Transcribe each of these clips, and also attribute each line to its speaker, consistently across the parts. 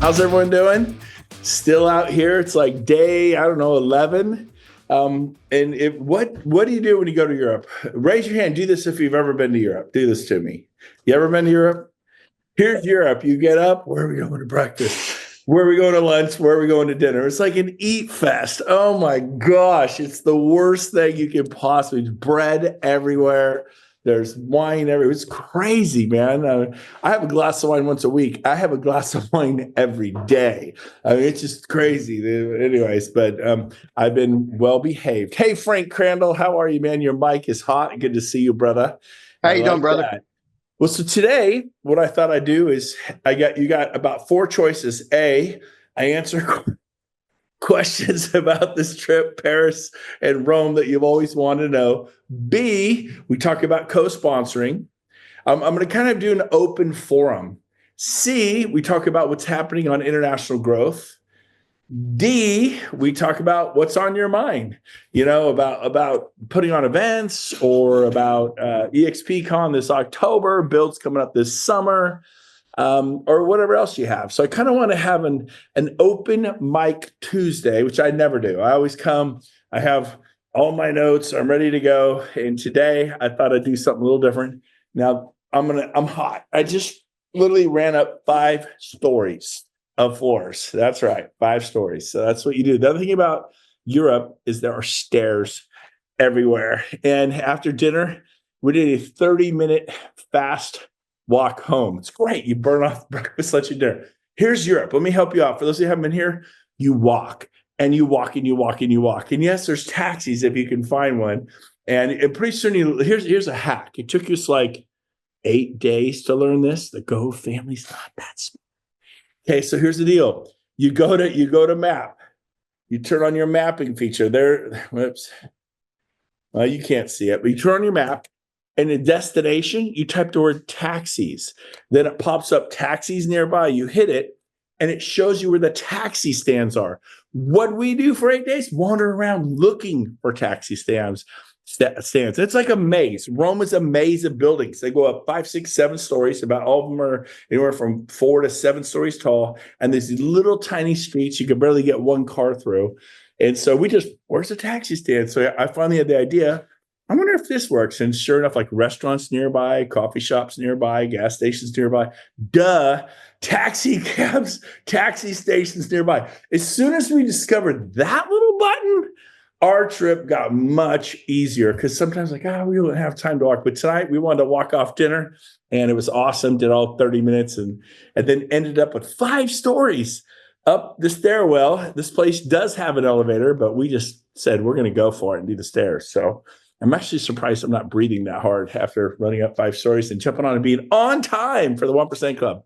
Speaker 1: How's everyone doing? Still out here. It's like day, 11. What do you do when you go to Europe? Raise your hand. Do this if you've ever been to Europe. Do this to me. You ever been to Europe? Here's Europe. You get up. Where are we going to breakfast? Where are we going to lunch? Where are we going to dinner? It's like an eat fest. Oh my gosh. It's the worst thing you can possibly. There's bread everywhere. There's wine everywhere. It's crazy, man. I have a glass of wine once a week. I have a glass of wine every day. I mean, it's just crazy. Anyways, but I've been well behaved. Hey, Frank Crandall, how are you, man? Your mic is hot. Good to see you, brother.
Speaker 2: How you doing, brother?
Speaker 1: That. Well, so today, what I thought I'd do is you got about 4 choices. A, I answer questions about this trip, Paris and Rome, that you've always wanted to know. B, we talk about co-sponsoring. I'm going to kind of do an open forum. C, we talk about what's happening on international growth. D, we talk about what's on your mind, about putting on events or about EXPCon this October, builds coming up this summer, or whatever else you have. So I kind of want to have an open mic Tuesday, which I never do. I always come, I have all my notes, I'm ready to go. And today I thought I'd do something a little different. Now I'm hot. I just literally ran up 5 stories of floors. That's right. 5 stories. So that's what you do. The other thing about Europe is there are stairs everywhere. And after dinner, we did a 30-minute fast walk home. It's great. You burn off breakfast, lunch, and dinner. Here's Europe. Let me help you out. For those who haven't been here, you walk and you walk and you walk and you walk. And yes, there's taxis if you can find one. And pretty soon, here's a hack. It took us like 8 days to learn this. The Gove family's not that smart. Okay, so here's the deal. You go to map. You turn on your mapping feature. Whoops. Well, you can't see it, but you turn on your map, and the destination, you type the word taxis. Then it pops up taxis nearby. You hit it, and it shows you where the taxi stands are. What do we do for 8 days? Wander around looking for taxi stands. It's like a maze. Rome is a maze of buildings. They go up 5, 6, 7 stories. About all of them are anywhere from 4 to 7 stories tall. And there's these little tiny streets you can barely get one car through. And so where's the taxi stand? So I finally had the idea. I wonder if this works. And sure enough, like restaurants nearby, coffee shops nearby, gas stations nearby. Duh. Taxi cabs, taxi stations nearby. As soon as we discovered that little button, our trip got much easier because sometimes we don't have time to walk. But tonight we wanted to walk off dinner and it was awesome. Did all 30 minutes and then ended up with 5 stories up the stairwell. This place does have an elevator, but we just said we're going to go for it and do the stairs. So I'm actually surprised I'm not breathing that hard after running up 5 stories and jumping on and being on time for the 1% Club.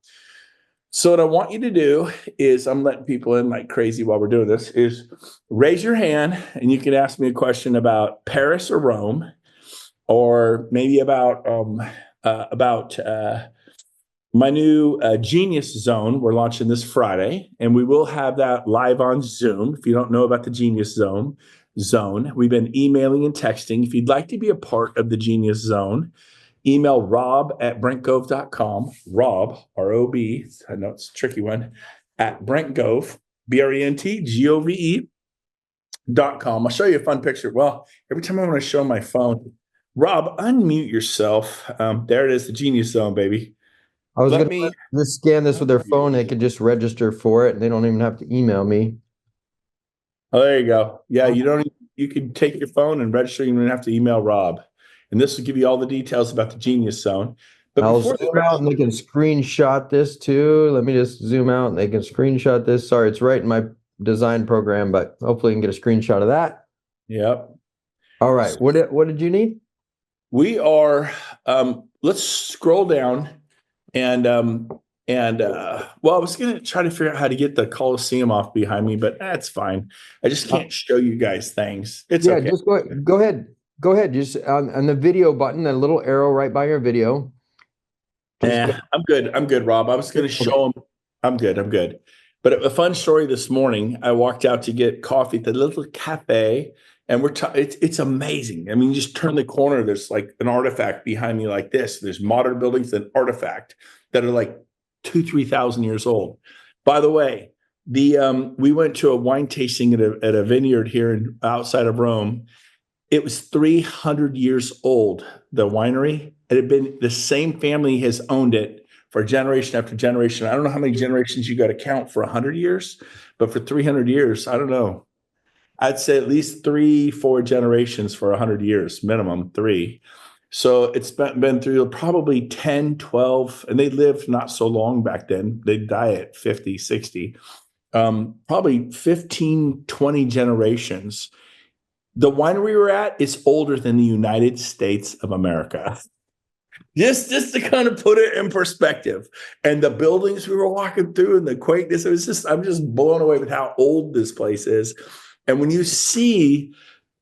Speaker 1: So what I want you to do is, I'm letting people in like crazy while we're doing this, is raise your hand and you can ask me a question about Paris or Rome, or maybe about my new Genius Zone. We're launching this Friday, and we will have that live on Zoom. If you don't know about the Genius Zone, we've been emailing and texting. If you'd like to be a part of the Genius Zone, email rob@brentgove.com. Rob, R-O-B, I know it's a tricky one, at brentgove, BRENTGOVE.com. I'll show you a fun picture. Well, every time I want to show my phone, Rob, unmute yourself. There it is, the Genius Zone, baby.
Speaker 2: I was going to just scan this with their phone. They could just register for it. And they don't even have to email me.
Speaker 1: Oh, there you go. Yeah, you can take your phone and register. You don't have to email Rob. And this will give you all the details about the Genius Zone. But
Speaker 2: I'll zoom out and they can screenshot this too. Let me just zoom out and they can screenshot this. Sorry, it's right in my design program, but hopefully you can get a screenshot of that.
Speaker 1: Yep.
Speaker 2: All right. What did you need?
Speaker 1: We are, let's scroll down and I was going to try to figure out how to get the Coliseum off behind me, but that's fine. I just can't show you guys things. It's okay.
Speaker 2: Just go ahead. Go ahead. Just on the video button, that little arrow right by your video.
Speaker 1: Yeah, I'm good, Rob. I was going to show them. I'm good. But a fun story this morning, I walked out to get coffee at the little cafe, and it's amazing. I mean, you just turn the corner, there's like an artifact behind me like this. There's modern buildings and artifact that are like 2,000-3,000 years old. By the way, we went to a wine tasting at a vineyard here outside of Rome. It was 300 years old, the winery. It had been, the same family has owned it for generation after generation. I don't know how many generations you got to count for 100 years, but for 300 years, I don't know. I'd say at least 3, 4 generations for 100 years, minimum 3. So it's been through probably 10, 12, and they lived not so long back then. They'd die at 50, 60, probably 15, 20 generations. The winery we're at is older than the United States of America. Just to kind of put it in perspective. And the buildings we were walking through and the quaintness, I'm just blown away with how old this place is. And when you see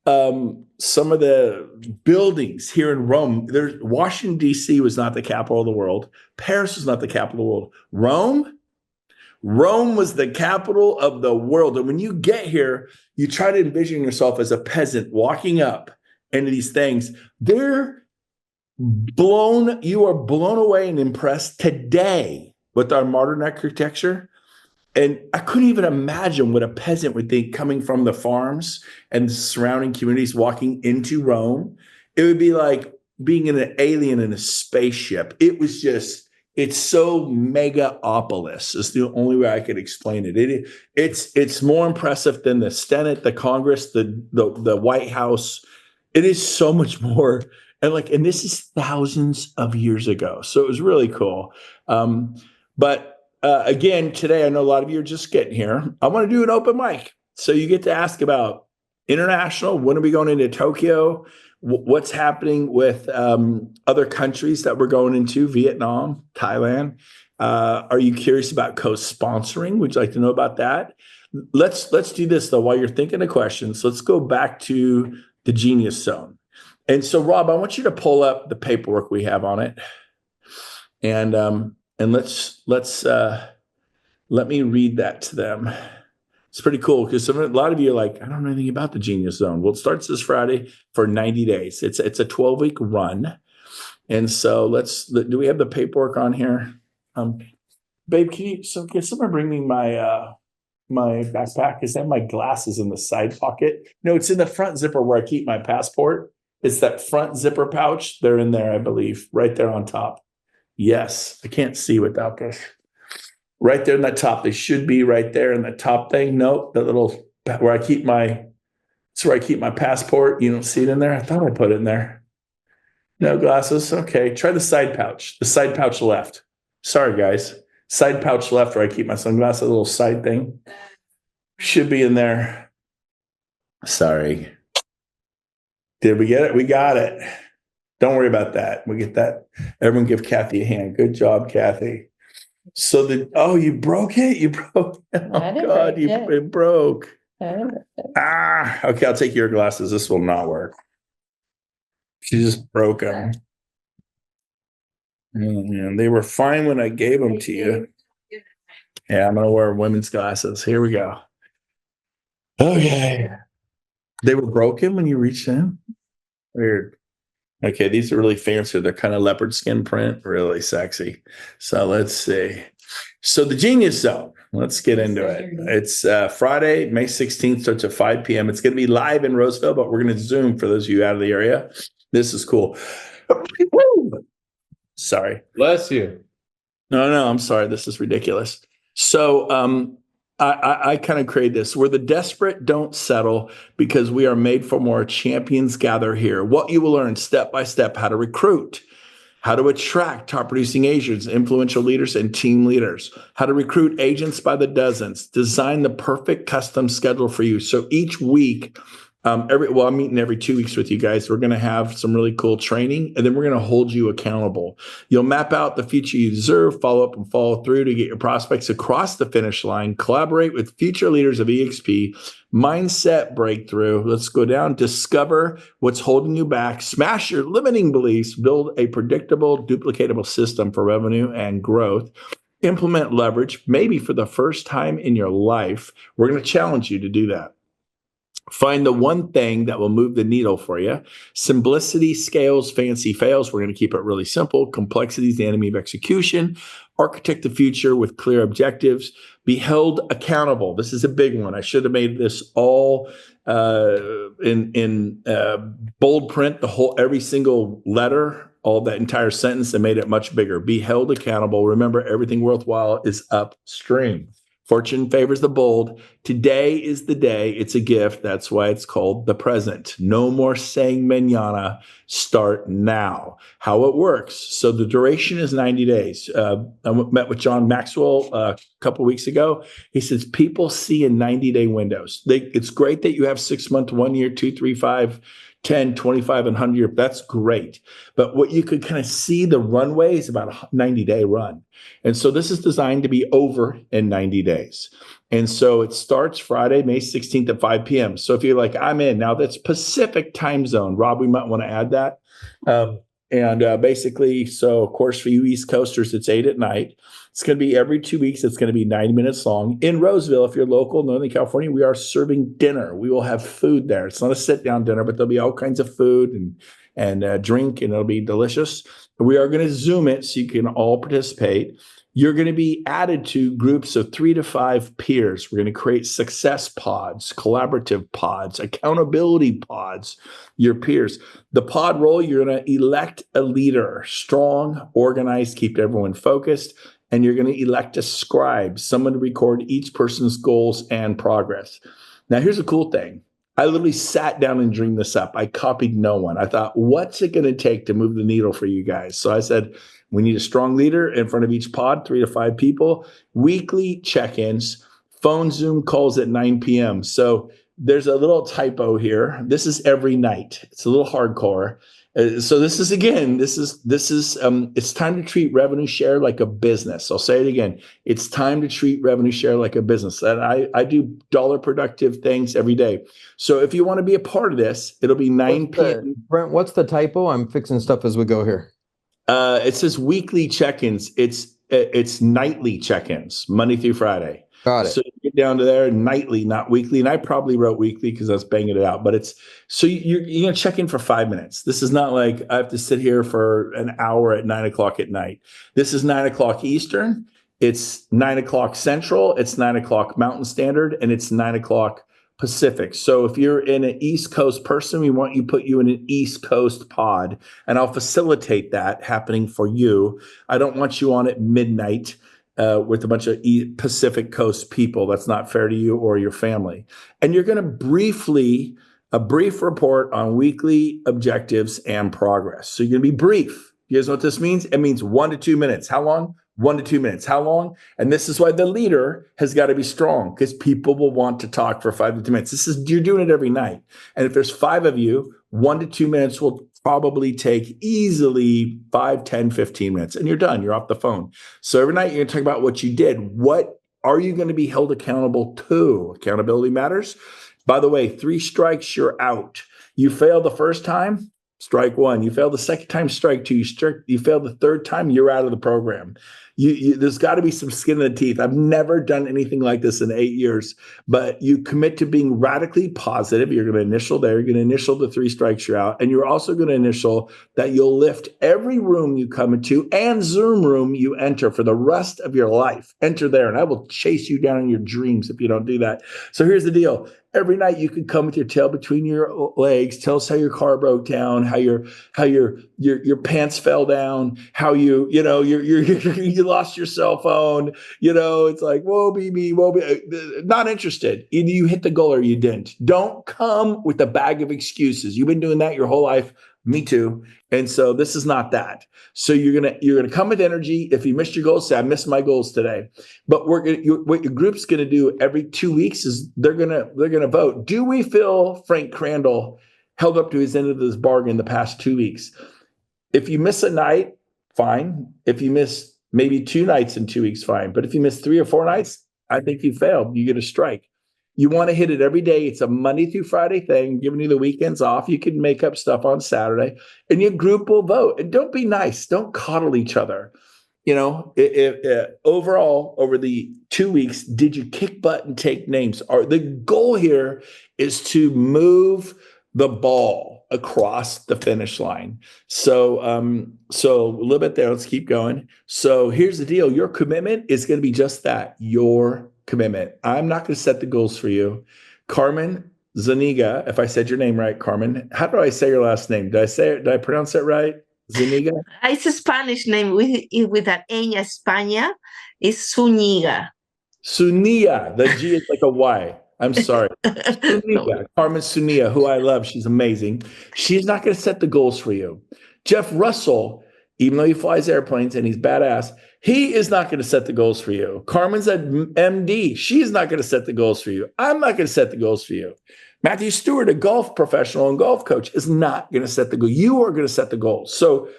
Speaker 1: some of the buildings here in Rome, Washington, D.C. was not the capital of the world. Paris was not the capital of the world. Rome was the capital of the world. And when you get here, you try to envision yourself as a peasant walking up into these things. You are blown away and impressed today with our modern architecture. And I couldn't even imagine what a peasant would think coming from the farms and the surrounding communities walking into Rome. It would be like being an alien in a spaceship. It's so megapolis is the only way I could explain it. It's more impressive than the Senate, the Congress, the White House. It is so much more. And this is thousands of years ago. So it was really cool. Again, today, I know a lot of you are just getting here. I want to do an open mic. So you get to ask about international. When are we going into Tokyo? What's happening with other countries that we're going into? Vietnam, Thailand. Are you curious about co-sponsoring? Would you like to know about that? Let's do this, though, while you're thinking of questions. Let's go back to the Genius Zone. And so, Rob, I want you to pull up the paperwork we have on it. And let me read that to them. It's pretty cool because a lot of you are like, I don't know anything about the Genius Zone. Well, it starts this Friday for 90 days. It's a 12-week run. And so do we have the paperwork on here? Babe, can someone bring me my backpack? Is that my glasses in the side pocket? No, it's in the front zipper where I keep my passport. It's that front zipper pouch. They're in there, I believe, right there on top. Yes, I can't see without this. Right there in the top. They should be right there in the top thing. Nope, the little where I keep my passport. You don't see it in there? I thought I put it in there. No glasses. Okay, try the side pouch. The side pouch left. Sorry, guys. Side pouch left where I keep my sunglasses, a little side thing. Should be in there. Sorry. Did we get it? We got it. Don't worry about that. We get that. Everyone give Kathy a hand. Good job, Kathy. So you broke it? You broke it. Oh God, it broke. Okay, I'll take your glasses. This will not work. She just broke them. And they were fine when I gave them to you. Yeah, I'm gonna wear women's glasses. Here we go. Okay. They were broken when you reached in? Weird. Okay, these are really fancy. They're kind of leopard skin print, really sexy. So let's see. So the Genius Zone, let's get into it. It's Friday, May 16th, starts at 5 p.m. It's going to be live in Roseville, but we're going to Zoom for those of you out of the area. This is cool. Sorry.
Speaker 2: Bless you.
Speaker 1: No, I'm sorry. This is ridiculous. So I kind of create this where the desperate don't settle because we are made for more. Champions gather here. What you will learn step by step, how to recruit, how to attract top producing agents, influential leaders, and team leaders, how to recruit agents by the dozens, design the perfect custom schedule for you. So each week, I'm meeting every 2 weeks with you guys. We're going to have some really cool training, and then we're going to hold you accountable. You'll map out the future you deserve, follow up and follow through to get your prospects across the finish line, collaborate with future leaders of EXP, mindset breakthrough. Let's go down, discover what's holding you back, smash your limiting beliefs, build a predictable, duplicatable system for revenue and growth, implement leverage, maybe for the first time in your life. We're going to challenge you to do that. Find the one thing that will move the needle for you. Simplicity scales, fancy fails. We're going to keep it really simple. Complexity is the enemy of execution. Architect the future with clear objectives. Be held accountable. This is a big one. I should have made this all in bold print, every single letter, all that entire sentence, and made it much bigger. Be held accountable. Remember, everything worthwhile is upstream. Fortune favors the bold. Today is the day. It's a gift. That's why it's called the present. No more saying mañana. Start now. How it works. So the duration is 90 days. I met with John Maxwell a couple of weeks ago. He says people see in 90-day windows. It's great that you have 6 month, 1 year, 2, 3, 5, 10, 25, and 100 year. That's great. But what you could kind of see the runway is about a 90-day run. And so this is designed to be over in 90 days. And so it starts Friday, May 16th at 5 p.m. So if you're like, I'm in, now that's Pacific time zone. Rob, we might want to add that. Basically, so of course, for you East Coasters, it's 8 at night. It's going to be every 2 weeks. It's going to be 90 minutes long. In Roseville, if you're local, Northern California, we are serving dinner. We will have food there. It's not a sit-down dinner, but there'll be all kinds of food and drink, and it'll be delicious. We are going to Zoom it so you can all participate. You're going to be added to groups of 3 to 5 peers. We're going to create success pods, collaborative pods, accountability pods, your peers. The pod role, you're going to elect a leader, strong, organized, keep everyone focused. And you're going to elect a scribe, someone to record each person's goals and progress. Now, here's a cool thing. I literally sat down and dreamed this up. I copied no one. I thought, what's it going to take to move the needle for you guys? So I said, we need a strong leader in front of each pod, 3 to 5 people, weekly check-ins, phone Zoom calls at 9 p.m. So there's a little typo here. This is every night. It's a little hardcore. So this is, again, it's time to treat revenue share like a business. I'll say it again. It's time to treat revenue share like a business. And I do dollar productive things every day. So if you want to be a part of this, it'll be 9 p.m.
Speaker 2: Brent, what's the typo? I'm fixing stuff as we go here.
Speaker 1: It says weekly check-ins. It's nightly check-ins, Monday through Friday.
Speaker 2: Got it.
Speaker 1: So you get down to there nightly, not weekly. And I probably wrote weekly because I was banging it out. But it's so you're going to check in for 5 minutes. This is not like I have to sit here for an hour at 9 o'clock at night. This is 9 o'clock Eastern. It's 9 o'clock Central. It's 9 o'clock Mountain Standard. And it's 9 o'clock Pacific. So if you're in an East Coast person, we want you to put you in an East Coast pod. And I'll facilitate that happening for you. I don't want you on at midnight with a bunch of Pacific Coast people. That's not fair to you or your family. And you're going to a brief report on weekly objectives and progress. So you're going to be brief. You guys know what this means? It means 1 to 2 minutes. How long? 1 to 2 minutes. How long? And this is why the leader has got to be strong, because people will want to talk for 5 to 10 minutes. You're doing it every night. And if there's 5 of you, 1 to 2 minutes will probably take easily 5, 10, 15 minutes, and you're done. You're off the phone. So every night you're going to talk about what you did. What are you going to be held accountable to? Accountability matters. By the way, 3 strikes, you're out. You fail the first time, strike 1. You fail the second time, strike 2. You fail the third time, you're out of the program. There's got to be some skin in the teeth. I've never done anything like this in 8 years, but you commit to being radically positive. You're going to initial there. You're going to initial the 3 strikes, you're out. And you're also going to initial that you'll lift every room you come into and Zoom room you enter for the rest of your life. Enter there, and I will chase you down in your dreams if you don't do that. So here's the deal. Every night you can come with your tail between your legs, tell us how your car broke down, how your pants fell down, how you lost your cell phone. It's like, woe be me, woe be. Not interested. Either you hit the goal or you didn't. Don't come with a bag of excuses. You've been doing that your whole life. Me too. And so this is not that. So you're gonna come with energy. If you missed your goals, say I missed my goals today. But what your group's gonna do every 2 weeks is they're gonna vote. Do we feel Frank Crandall held up to his end of this bargain the past 2 weeks? If you miss a night, fine. If you miss maybe 2 nights in 2 weeks, fine. But if you miss 3 or 4 nights, I think you failed. You get a strike. You want to hit it every day. It's a Monday through Friday thing, giving you the weekends off. You can make up stuff on Saturday, and your group will vote. And don't be nice. Don't coddle each other. overall over the 2 weeks, did you kick butt and take names? The goal here is to move the ball across the finish line. So a little bit there. Let's keep going. So here's the deal. Your commitment is going to be just that, your commitment. I'm not going to set the goals for you. Carmen Zuniga, if I said your name right, Carmen, how do I say your last name? Did I pronounce it right? Zuniga?
Speaker 3: It's a Spanish name with an ñ España. It's Zuniga.
Speaker 1: Sunia. The G is like a Y. I'm sorry. Sunia, Carmen Sunia, who I love. She's amazing. She's not going to set the goals for you. Jeff Russell, even though he flies airplanes and he's badass, he is not going to set the goals for you. Carmen's an MD. She's not going to set the goals for you. I'm not going to set the goals for you. Matthew Stewart, a golf professional and golf coach, is not going to set the goal. You are going to set the goals. So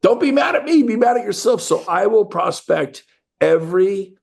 Speaker 1: don't be mad at me. Be mad at yourself. So I will prospect every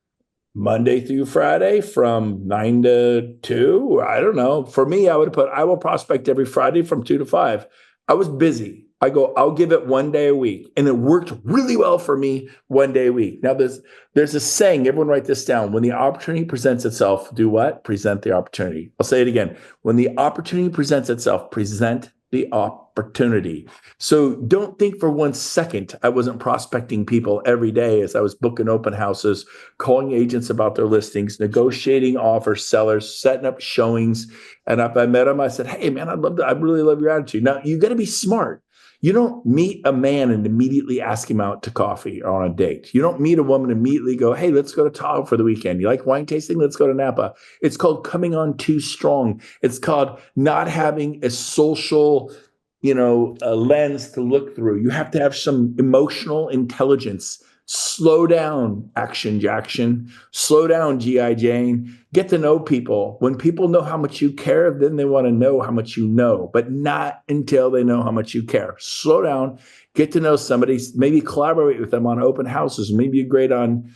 Speaker 1: Monday through Friday from 9 to 2. I don't know. For me, I will prospect every Friday from 2 to 5. I was busy. I'll give it 1 day a week. And it worked really well for me 1 day a week. Now there's a saying, everyone write this down. When the opportunity presents itself, do what? Present the opportunity. I'll say it again. When the opportunity presents itself, present the opportunity. So don't think for 1 second I wasn't prospecting people every day as I was booking open houses, calling agents about their listings, negotiating offers, sellers, setting up showings. And if I met them, I said, hey man, I really love your attitude. Now you got to be smart. You don't meet a man and immediately ask him out to coffee or on a date. You don't meet a woman and immediately go, hey, let's go to Tahoe for the weekend. You like wine tasting? Let's go to Napa. It's called coming on too strong. It's called not having a social, a lens to look through. You have to have some emotional intelligence. Slow down, Action Jackson. Slow down, G.I. Jane. Get to know people. When people know how much you care, then they want to know how much you know, but not until they know how much you care. Slow down. Get to know somebody. Maybe collaborate with them on open houses. Maybe you're great on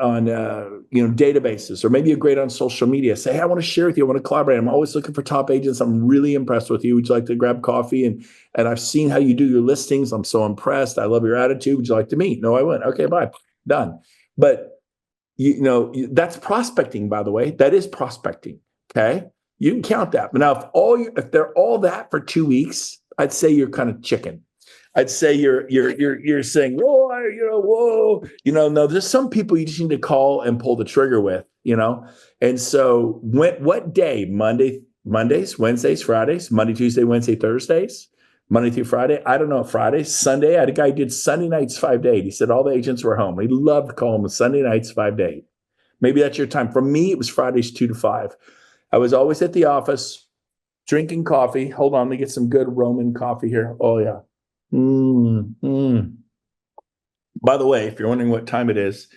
Speaker 1: databases, or maybe you're great on social media. Say, hey, I want to share with you. I want to collaborate. I'm always looking for top agents. I'm really impressed with you. Would you like to grab coffee? And I've seen how you do your listings. I'm so impressed. I love your attitude. Would you like to meet? No, I wouldn't. Okay, bye. Done. But that's prospecting, by the way. That is prospecting. Okay. You can count that. But now if they're all that for 2 weeks, I'd say you're kind of chicken. I'd say you're saying, whoa, no, there's some people you just need to call and pull the trigger with, And so what day? Mondays, Wednesdays, Fridays, Monday, Tuesday, Wednesday, Thursdays, Monday through Friday. I don't know, Friday, Sunday. I had a guy who did Sunday nights 5 to 8. He said all the agents were home. He loved calling them Sunday nights 5 to 8. Maybe that's your time. For me, it was Fridays 2 to 5. I was always at the office drinking coffee. Hold on, let me get some good Roman coffee here. Oh yeah. By the way, if you're wondering what time it is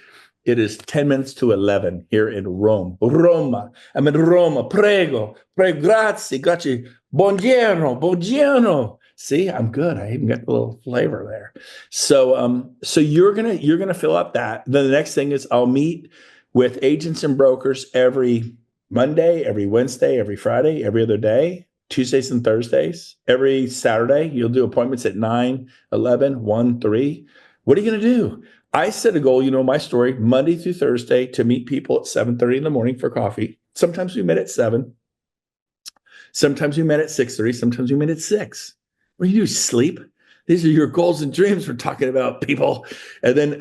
Speaker 1: 10 minutes to 11 here in Rome. Roma. I'm in Roma. Prego, grazie, buongiorno. See, I'm good. I even got a little flavor there. So you're gonna fill up that. Then the next thing is I'll meet with agents and brokers every Monday, every Wednesday, every Friday, every other day. Tuesdays and Thursdays. Every Saturday, you'll do appointments at 9, 11, 1, 3. What are you going to do? I set a goal, my story, Monday through Thursday to meet people at 7:30 in the morning for coffee. Sometimes we met at 7. Sometimes we met at 6:30. Sometimes we met at 6. What do you do? Sleep? These are your goals and dreams we're talking about, people. And then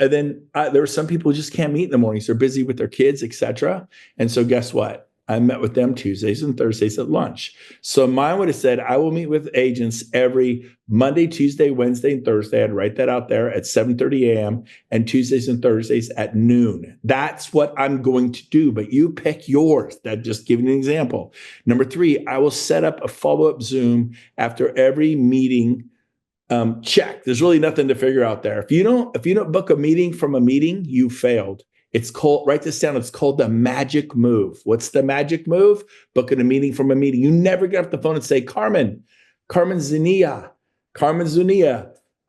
Speaker 1: there are some people who just can't meet in the mornings. They're busy with their kids, etc. And so guess what? I met with them Tuesdays and Thursdays at lunch. So mine would have said, I will meet with agents every Monday, Tuesday, Wednesday, and Thursday. I'd write that out there at 7:30 a.m. and Tuesdays and Thursdays at noon. That's what I'm going to do, but you pick yours. That just giving an example. Number 3, I will set up a follow-up Zoom after every meeting. Check. There's really nothing to figure out there. If you don't book a meeting from a meeting, you failed. It's called, write this down. It's called the magic move. What's the magic move? Booking a meeting from a meeting. You never get off the phone and say, Carmen Zunia.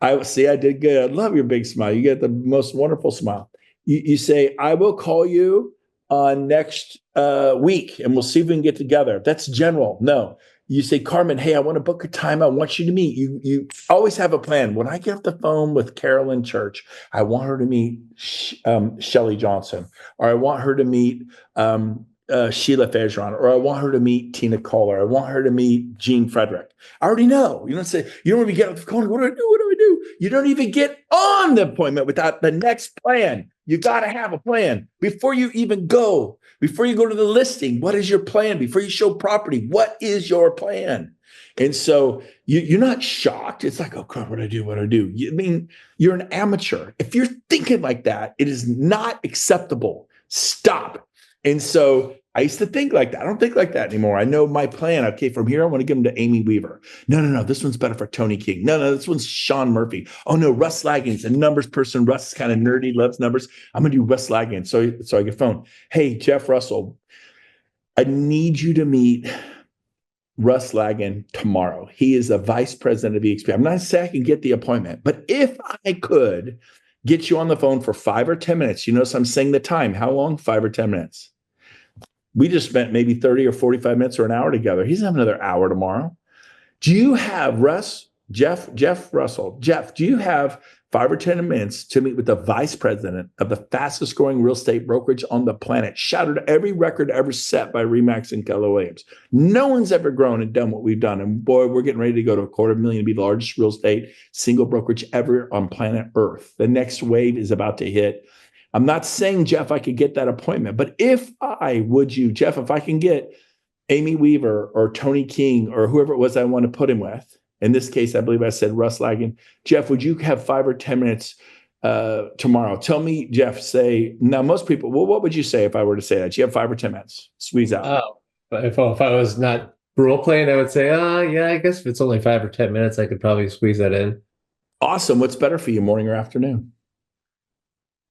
Speaker 1: I did good. I love your big smile. You get the most wonderful smile. You say, I will call you next week and we'll see if we can get together. That's general. No, you say, Carmen, hey, I want to book a time. I want you to meet. You always have a plan. When I get off the phone with Carolyn Church, I want her to meet Shelly Johnson, or I want her to meet Sheila Fajon, or I want her to meet Tina Kohler. I want her to meet Jean Frederick. I already know. You don't say, you don't even get off the phone. What do I do? What do I do? You don't even get on the appointment without the next plan. You got to have a plan before you even go. Before you go to the listing, what is your plan? Before you show property, what is your plan? And so you're not shocked. It's like, oh, God, what do I do? What do I do? I mean, you're an amateur. If you're thinking like that, it is not acceptable. Stop. And so I used to think like that. I don't think like that anymore. I know my plan. Okay, from here, I want to give them to Amy Weaver. No. This one's better for Tony King. No, this one's Sean Murphy. Oh, no, Russ Laggins, a numbers person. Russ is kind of nerdy, loves numbers. I'm going to do Russ Laggins. So I get phone. Hey, Jeff Russell, I need you to meet Russ Laggin tomorrow. He is the vice president of EXP. I'm not saying I can get the appointment, but if I could get you on the phone for 5 or 10 minutes, you notice I'm saying the time. How long? 5 or 10 minutes. We just spent maybe 30 or 45 minutes or an hour together. He's having another hour tomorrow. Do you have Jeff Russell, do you have 5 or 10 minutes to meet with the vice president of the fastest growing real estate brokerage on the planet? Shattered every record ever set by Remax and Keller Williams. No one's ever grown and done what we've done. And boy, we're getting ready to go to $250,000 to be the largest real estate single brokerage ever on planet Earth. The next wave is about to hit. I'm not saying, Jeff, I could get that appointment, but if I can get Amy Weaver or Tony King or whoever it was I want to put him with, in this case, I believe I said Russ Laggin. Jeff, would you have 5 or 10 minutes tomorrow? Tell me, Jeff, now most people, well, what would you say if I were to say that? You have 5 or 10 minutes, squeeze out.
Speaker 4: Oh, but if I was not role playing, I would say, yeah, I guess if it's only 5 or 10 minutes, I could probably squeeze that in.
Speaker 1: Awesome. What's better for you, morning or afternoon?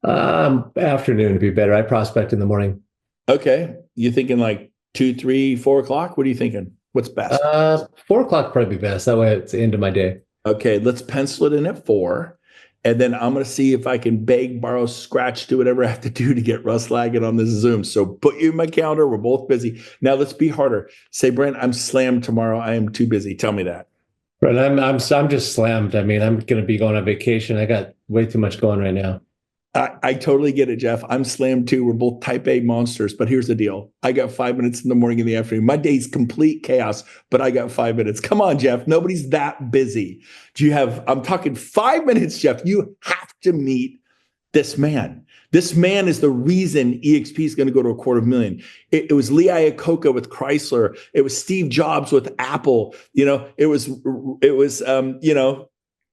Speaker 4: Afternoon would be better. I prospect in the morning.
Speaker 1: Okay. You thinking like 2, 3, 4 o'clock? What are you thinking? What's best?
Speaker 4: 4 o'clock probably be best. That way it's the end of my day.
Speaker 1: Okay. Let's pencil it in at 4. And then I'm going to see if I can beg, borrow, scratch, do whatever I have to do to get Russ Laggin on this Zoom. So put you in my calendar. We're both busy. Now let's be harder. Say, Brent, I'm slammed tomorrow. I am too busy. Tell me that.
Speaker 4: Right. I'm just slammed. I mean, I'm going to be going on vacation. I got way too much going right now.
Speaker 1: I totally get it, Jeff. I'm slammed too. We're both type A monsters, but here's the deal. I got 5 minutes in the morning and the afternoon. My day's complete chaos, but I got 5 minutes. Come on, Jeff. Nobody's that busy. I'm talking 5 minutes, Jeff. You have to meet this man. This man is the reason EXP is going to go to $250,000. It was Lee Iacocca with Chrysler. It was Steve Jobs with Apple. It was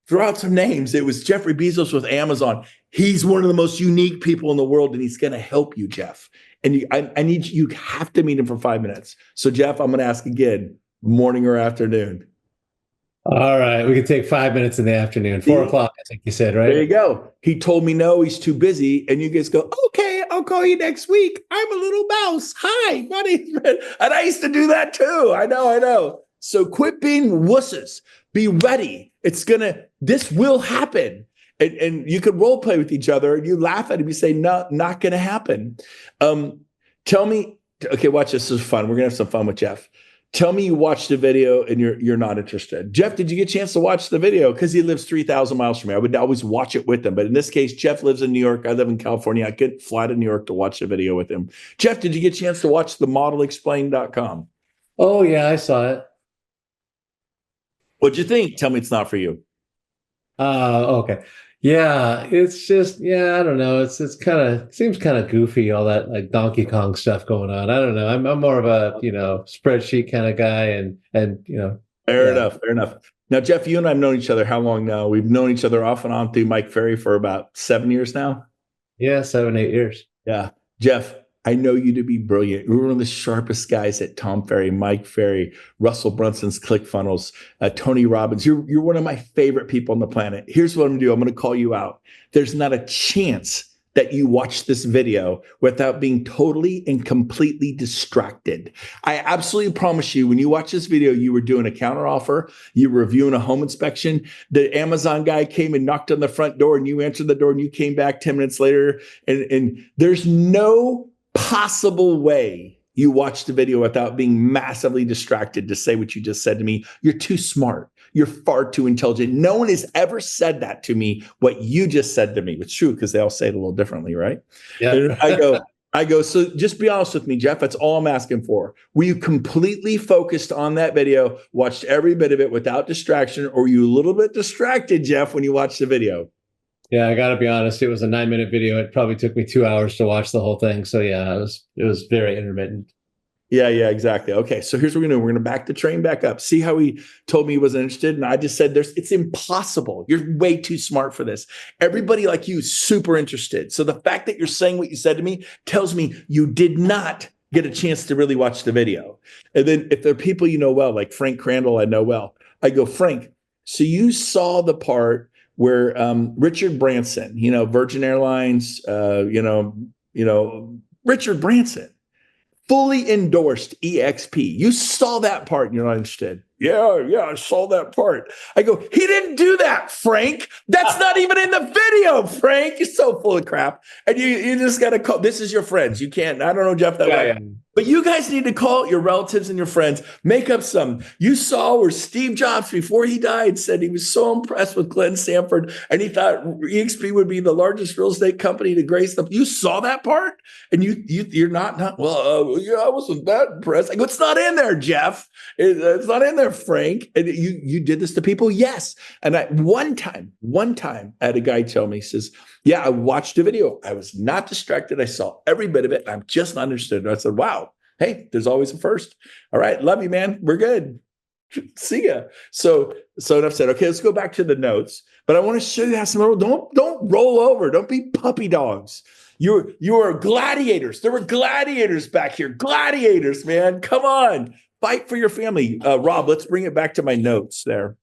Speaker 1: throw out some names. It was Jeffrey Bezos with Amazon. He's one of the most unique people in the world, and he's going to help you, Jeff. And I need you have to meet him for 5 minutes. So, Jeff, I'm going to ask again, morning or afternoon?
Speaker 4: All right. We can take 5 minutes in the afternoon. 4 o'clock, I think you said, right?
Speaker 1: There you go. He told me no, he's too busy. And you guys go, okay, I'll call you next week. I'm a little mouse. Hi, my name's Brent. And I used to do that too. I know. So quit being wusses. Be ready. This will happen. And you could role play with each other and you laugh at him. You say, no, not going to happen. Tell me, okay, watch this. This is fun. We're going to have some fun with Jeff. Tell me you watched the video and you're not interested. Jeff, did you get a chance to watch the video? Because he lives 3,000 miles from me. I would always watch it with him. But in this case, Jeff lives in New York. I live in California. I couldn't fly to New York to watch the video with him. Jeff, did you get a chance to watch the modelexplain.com?
Speaker 4: Oh, yeah, I saw it.
Speaker 1: What'd you think? Tell me it's not for you.
Speaker 4: Okay. Yeah, it's just, I don't know. It's kind of seems kind of goofy, all that like Donkey Kong stuff going on. I don't know. I'm more of a, spreadsheet kind of guy and
Speaker 1: Fair enough. Now, Jeff, you and I have known each other how long now? We've known each other off and on through Mike Ferry for about 7 years now.
Speaker 4: Yeah, 7, 8 years.
Speaker 1: Yeah. Jeff, I know you to be brilliant. You're one of the sharpest guys at Tom Ferry, Mike Ferry, Russell Brunson's ClickFunnels, Tony Robbins. You're one of my favorite people on the planet. Here's what I'm going to do. I'm going to call you out. There's not a chance that you watch this video without being totally and completely distracted. I absolutely promise you, when you watch this video, you were doing a counteroffer, you were reviewing a home inspection, the Amazon guy came and knocked on the front door and you answered the door and you came back 10 minutes later and there's no possible way you watch the video without being massively distracted to say what you just said to me. You're too smart. You're far too intelligent. No one has ever said that to me, what you just said to me. It's true, because they all say it a little differently, right?
Speaker 4: Yeah.
Speaker 1: And I go, so just be honest with me, Jeff. That's all I'm asking for. Were you completely focused on that video, watched every bit of it without distraction, or were you a little bit distracted, Jeff, when you watched the video?
Speaker 4: Yeah, I got to be honest. It was a 9-minute video. It probably took me 2 hours to watch the whole thing. So yeah, it was very intermittent.
Speaker 1: Yeah, exactly. Okay, so here's what we're going to do. We're going to back the train back up. See how he told me he wasn't interested? And I just said, it's impossible. You're way too smart for this. Everybody like you is super interested. So the fact that you're saying what you said to me tells me you did not get a chance to really watch the video. And then if there are people you know well, like Frank Crandall, I know well, I go, Frank, so you saw the part where Richard Branson, Virgin Airlines, Richard Branson fully endorsed EXP. You saw that part and you're not interested. Yeah, I saw that part. I go, he didn't do that, Frank. That's not even in the video, Frank. You're so full of crap. And you just got to call. This is your friends. You can't, I don't know, Jeff, that way. Yeah. But you guys need to call your relatives and your friends, make up some. You saw where Steve Jobs, before he died, said he was so impressed with Glenn Sanford and he thought EXP would be the largest real estate company to grace them. You saw that part? And you're not, yeah, I wasn't that impressed. I go, it's not in there, Jeff. It's not in there, Frank. And you did this to people? Yes. And one time, I had a guy tell me, he says, yeah, I watched the video. I was not distracted. I saw every bit of it. And I'm just not interested. And I said, wow, hey, there's always a first. All right. Love you, man. We're good. See ya. So enough said. Okay, let's go back to the notes. But I want to show you how some don't roll over. Don't be puppy dogs. You are gladiators. There were gladiators back here. Gladiators, man. Come on. Fight for your family. Rob, let's bring it back to my notes there.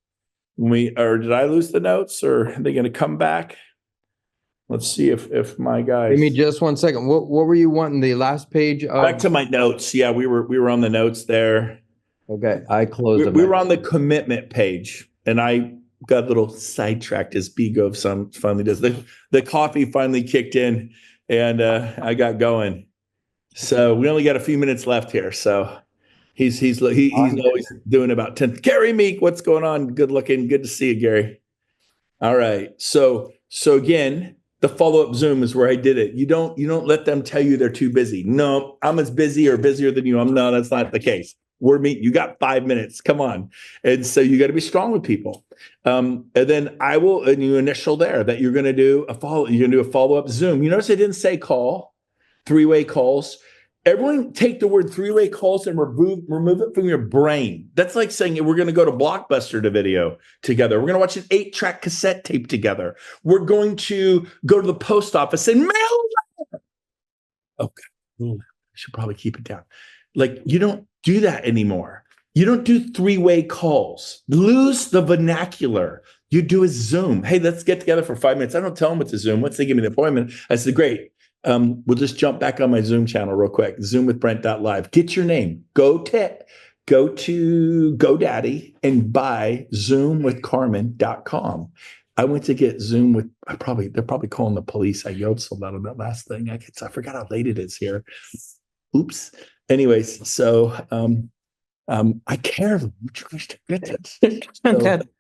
Speaker 1: Or did I lose the notes, or are they going to come back? Let's see if my guys.
Speaker 2: Give me just 1 second. What were you wanting? The last page of...
Speaker 1: Back to my notes. Yeah, we were on the notes there.
Speaker 2: Okay, I closed them.
Speaker 1: We were on the commitment page, and I got a little sidetracked as B Gove finally does. The coffee finally kicked in, and I got going. So we only got a few minutes left here. So he's always doing about 10. Gary Meek, what's going on? Good looking. Good to see you, Gary. All right. So again, the follow-up Zoom is where I did it. You don't let them tell you they're too busy. No, I'm as busy or busier than you. No, that's not the case. We're meeting. You got 5 minutes. Come on. And so you got to be strong with people. And then you initial there that you're going to do a follow-up Zoom. You notice I didn't say call, three-way calls. Everyone take the word three-way calls and remove it from your brain. That's like saying we're going to go to Blockbuster to video together. We're going to watch an 8-track cassette tape together. We're going to go to the post office and mail. Okay. I should probably keep it down. Like, you don't do that anymore. You don't do three-way calls. Lose the vernacular. You do a Zoom. Hey, let's get together for 5 minutes. I don't tell them it's a Zoom. Once they give me the appointment, I said, great. We'll just jump back on my Zoom channel real quick. Zoomwithbrent.live. Get your name. Go to GoDaddy and buy zoomwithcarmen.com. I went to get Zoom with, they're probably calling the police. I yelled so loud on that last thing. I forgot how late it is here. Oops. Anyways, so I care.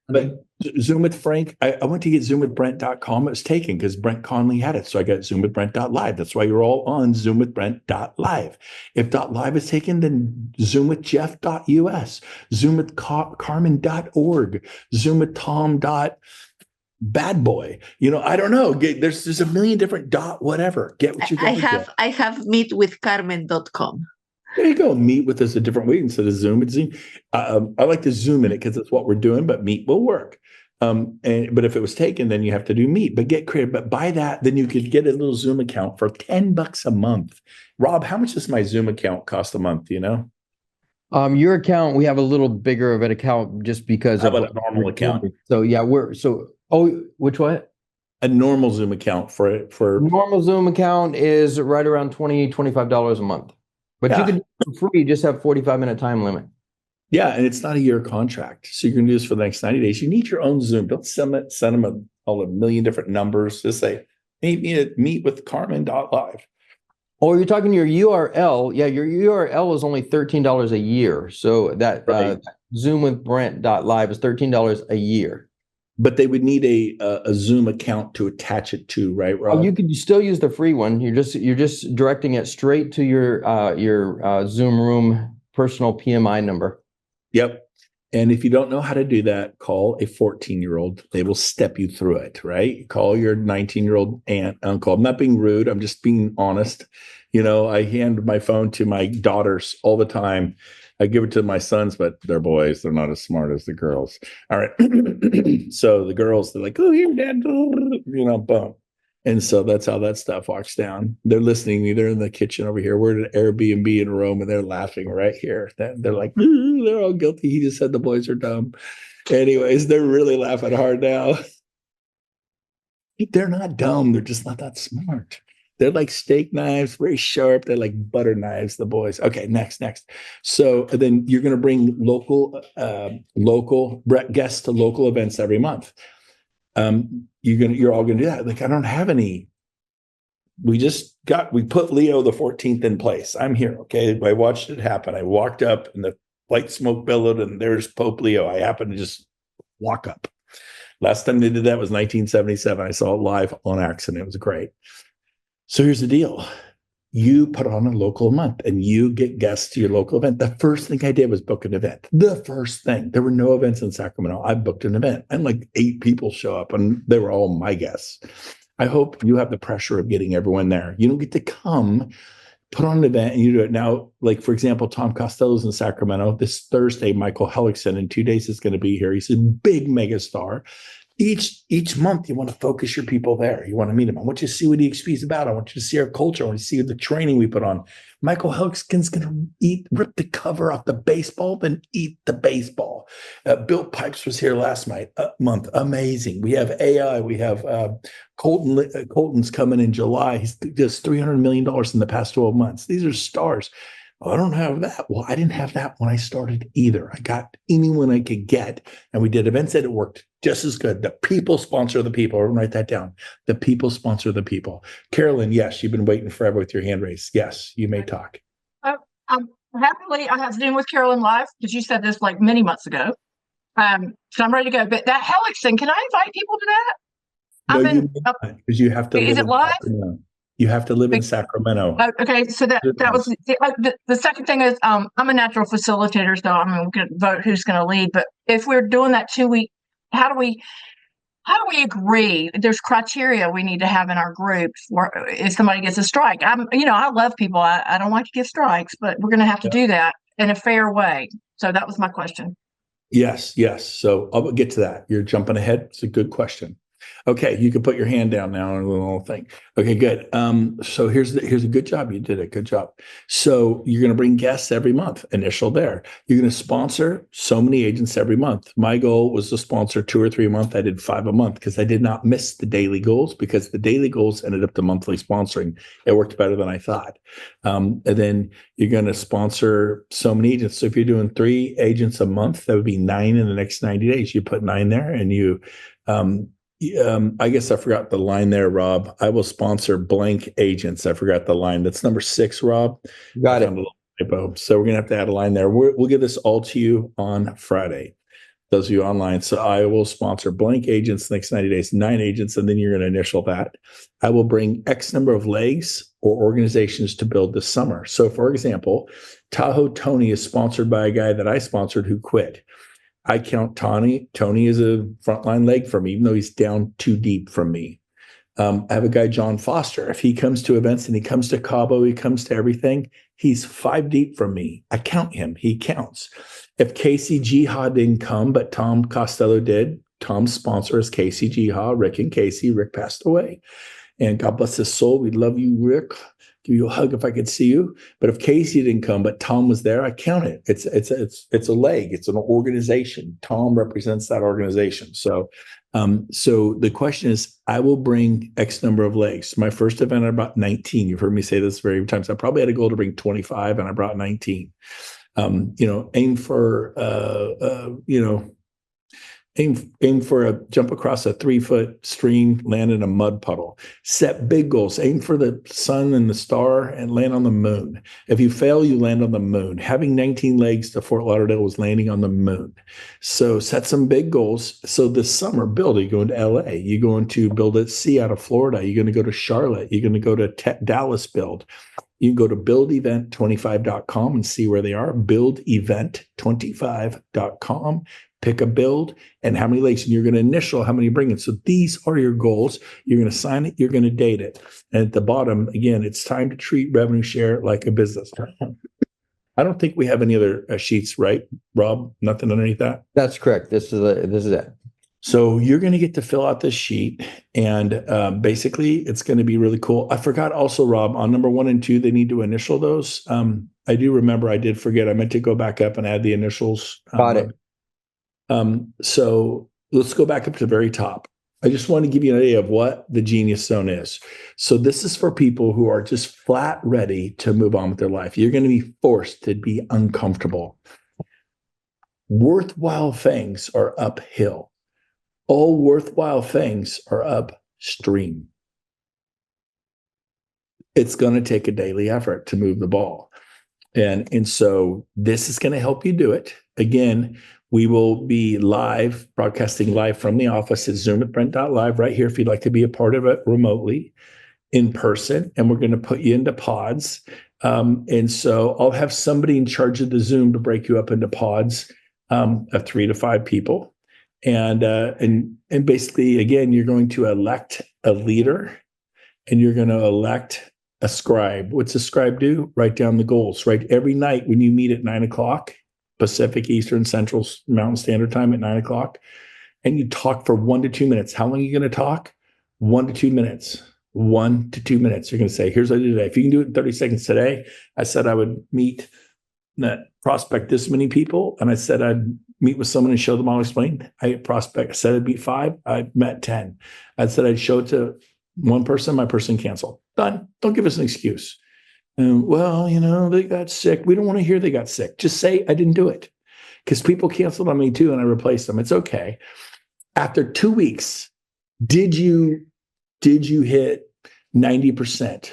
Speaker 1: But Zoom with Frank, I went to get zoomwithbrent.com. It was taken because Brent Conley had it. So I got zoomwithbrent.live. That's why you're all on zoomwithbrent.live. If .live is taken, then zoomwithjeff.us, zoomwithcarmen.org, zoomwithtom.badboy. I don't know. There's a million different whatever. Get what you got.
Speaker 3: I have meetwithcarmen.com.
Speaker 1: There you go. Meet with us a different way instead of Zoom. It's Zoom. I like to Zoom in it because it's what we're doing, but Meet will work. But if it was taken, then you have to do Meet. But get creative. But buy that, then you could get a little Zoom account for $10 a month. Rob, how much does my Zoom account cost a month? Do you know?
Speaker 2: Your account, we have a little bigger of an account just because
Speaker 1: how about a normal account?
Speaker 2: So yeah, which what?
Speaker 1: A normal Zoom account for
Speaker 2: normal Zoom account is right around $25 a month. But you can do it for free, just have 45-minute time limit.
Speaker 1: Yeah, and it's not a year contract. So you can do this for the next 90 days. You need your own Zoom. Don't send them all a million different numbers. Just say, meet with Carmen.live.
Speaker 2: Oh, you're talking your URL. Yeah, your URL is only $13 a year. So that
Speaker 1: Right.
Speaker 2: zoomwithbrent.live is $13 a year.
Speaker 1: But they would need a Zoom account to attach it to, right,
Speaker 2: Oh,
Speaker 1: Rob?
Speaker 2: you could still use the free one. You're just directing it straight to your Zoom Room personal PMI number.
Speaker 1: Yep. And if you don't know how to do that, call a 14-year-old. They will step you through it, right? Call your 19-year-old aunt, uncle. I'm not being rude. I'm just being honest. I hand my phone to my daughters all the time. I give it to my sons, but they're boys. They're not as smart as the girls. All right. So the girls, they're like, oh, here, dad. Boom. And so that's how that stuff walks down. They're listening. They're in the kitchen over here. We're at an Airbnb in Rome, and they're laughing right here. They're like, ooh, they're all guilty. He just said the boys are dumb. Anyways, they're really laughing hard now. They're not dumb. They're just not that smart. They're like steak knives, very sharp. They're like butter knives, the boys. Okay, next. So then you're going to bring local guests to local events every month. You're all gonna do that. Like, I don't have any. We put Leo the 14th in place. I'm here. Okay. I watched it happen. I walked up and the white smoke billowed and there's Pope Leo. I happened to just walk up. Last time they did that was 1977. I saw it live on accident. It was great. So here's the deal. You put on a local month and you get guests to your local event. The first thing I did was book an event. The first thing. There were no events in Sacramento. I booked an event and like 8 people show up and they were all my guests. I hope you have the pressure of getting everyone there. You don't get to come, put on an event and you do it. Now, like, for example, Tom Costello's in Sacramento. This Thursday, Michael Hellickson in 2 days is going to be here. He's a big megastar. Each month, you want to focus your people there. You want to meet him. I want you to see what EXP is about. I want you to see our culture. I want you to see the training we put on. Michael Hellickson's going to rip the cover off the baseball, then eat the baseball. Bill Pipes was here last month. Amazing. We have AI. We have Colton's coming in July. He's does $300 million in the past 12 months. These are stars. I don't have that. Well, I didn't have that when I started either. I got anyone I could get, and we did events that it worked just as good. The people sponsor the people. Write that down. The people sponsor the people. Carolyn, yes, you've been waiting forever with your hand raised. Yes, you may talk.
Speaker 5: Happily, I have Zoom with Carolyn live because you said this like many months ago. So I'm ready to go. But that Hellickson, can I invite people to that?
Speaker 1: Because you have to.
Speaker 5: Is it live?
Speaker 1: Sacramento. You have to live in Sacramento.
Speaker 5: Okay, so that was the second thing is I'm a natural facilitator, so I'm going to vote who's going to lead. But if we're doing that 2-week, how do we agree? There's criteria we need to have in our groups for if somebody gets a strike. I love people. I don't like to get strikes, but we're going to have to do that in a fair way. So that was my question.
Speaker 1: Yes. So I'll get to that. You're jumping ahead. It's a good question. Okay, you can put your hand down now and a little thing. Okay, good. So here's a good job. You did a good job. So you're going to bring guests every month. Initial there. You're going to sponsor so many agents every month. My goal was to sponsor 2 or 3 a month. I did 5 a month because I did not miss the daily goals because the daily goals ended up to monthly sponsoring. It worked better than I thought. And then you're going to sponsor so many agents. So if you're doing 3 agents a month, that would be 9 in the next 90 days. You put 9 there and you I guess I forgot the line there, Rob. I will sponsor blank agents. I forgot the line. That's number 6, Rob.
Speaker 2: Got it.
Speaker 1: So we're going to have to add a line there. We'll give this all to you on Friday. Those of you online. So I will sponsor blank agents the next 90 days, 9 agents, and then you're going to initial that. I will bring X number of legs or organizations to build this summer. So for example, Tahoe Tony is sponsored by a guy that I sponsored who quit. I count Tony. Tony is a frontline leg for me, even though he's down too deep from me. I have a guy, John Foster. If he comes to events and he comes to Cabo, he comes to everything, he's 5 deep from me. I count him. He counts. If Casey Jihad didn't come, but Tom Costello did, Tom's sponsor is Casey Jihad, Rick and Casey. Rick passed away. And God bless his soul. We love you, Rick. Give you a hug if I could see you. But if Casey didn't come, but Tom was there, I count it. It's a leg. It's an organization. Tom represents that organization. So the question is, I will bring X number of legs. My first event, I brought 19. You've heard me say this very times. I probably had a goal to bring 25, and I brought 19. Aim for Aim for a jump across a 3-foot stream, land in a mud puddle. Set big goals. Aim for the sun and the star and land on the moon. If you fail, you land on the moon. Having 19 legs to Fort Lauderdale was landing on the moon. So set some big goals. So this summer, build. You're going to LA. You're going to build at sea out of Florida. You're going to go to Charlotte. You're going to go to Dallas build. You can go to buildevent25.com and see where they are. Buildevent25.com. Pick a build and how many lakes, and you're going to initial how many you bring in. So these are your goals. You're going to sign it. You're going to date it. And at the bottom, again, it's time to treat revenue share like a business. I don't think we have any other sheets, right, Rob? Nothing underneath that?
Speaker 2: That's correct. This is it.
Speaker 1: So you're going to get to fill out this sheet, and basically it's going to be really cool. I forgot also, Rob, on number 1 and 2, they need to initial those. I do remember I did forget. I meant to go back up and add the initials.
Speaker 2: Got it.
Speaker 1: So let's go back up to the very top. I just want to give you an idea of what the Genius Zone is. So this is for people who are just flat ready to move on with their life. You're going to be forced to be uncomfortable. Worthwhile things are uphill. All worthwhile things are upstream. It's going to take a daily effort to move the ball. And so this is going to help you do it. Again, we will be broadcasting live from the office at zoom@brent.live right here if you'd like to be a part of it remotely, in person. And we're going to put you into pods. And so I'll have somebody in charge of the Zoom to break you up into pods of 3 to 5 people. And basically, again, you're going to elect a leader and you're going to elect a scribe. What's a scribe do? Write down the goals, right? Every night when you meet at 9:00 Pacific, Eastern, Central, Mountain Standard Time at 9:00, and you talk for 1 to 2 minutes. How long are you going to talk? 1 to 2 minutes. 1 to 2 minutes. You're going to say, here's what I did today. If you can do it in 30 seconds today, I said I would meet prospect this many people, and I said I'd meet with someone and show them all explain. I said I'd meet 5. I met 10. I said I'd show it to one person. My person canceled. Done. Don't give us an excuse. Well, they got sick. We don't want to hear they got sick. Just say I didn't do it, because people canceled on me too, and I replaced them. It's okay. After 2 weeks, did you hit 90%?